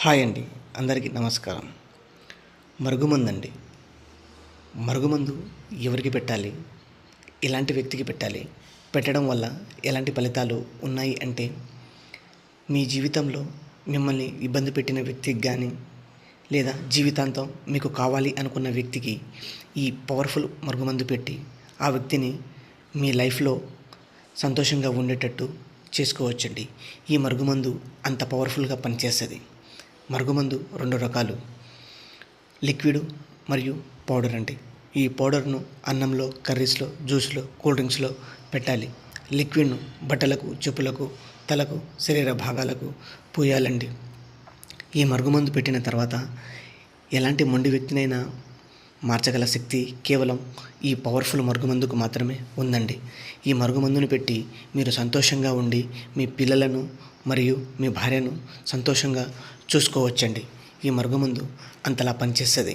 Hi అండి, అందరికీ నమస్కారం. మరుగుమందండి. మరుగుమందు ఎవరికి పెట్టాలి, ఎలాంటి వ్యక్తికి పెట్టాలి, పెట్టడం వల్ల ఎలాంటి ఫలితాలు ఉన్నాయి అంటే, మీ జీవితంలో మిమ్మల్ని ఇబ్బంది పెట్టిన వ్యక్తికి కానీ, లేదా జీవితాంతం మీకు కావాలి అనుకున్న వ్యక్తికి ఈ పవర్ఫుల్ మరుగుమందు పెట్టి ఆ వ్యక్తిని మీ లైఫ్లో సంతోషంగా ఉండేటట్టు చేసుకోవచ్చండి. ఈ మరుగుమందు అంత పవర్ఫుల్గా పనిచేస్తుంది. మరుగుమందు 2 రకాలు, లిక్విడ్ మరియు పౌడర్ అండి. ఈ పౌడర్ను అన్నంలో, కర్రీస్లో, జ్యూస్లో, కూల్ డ్రింక్స్లో పెట్టాలి. లిక్విడ్ను బట్టలకు, చెప్పులకు, తలకు, శరీర భాగాలకు పూయాలండి. ఈ మరుగుమందు పెట్టిన తర్వాత ఎలాంటి మొండి వ్యక్తినైనా మార్చగల శక్తి కేవలం ఈ పవర్ఫుల్ మరుగుమందుకు మాత్రమే ఉందండి. ఈ మరుగుమందును పెట్టి మీరు సంతోషంగా ఉండి మీ పిల్లలను మరియు మీ భార్యను సంతోషంగా చూసుకోవచ్చండి. ఈ మరుగుమందు అంతలా పనిచేస్తుంది.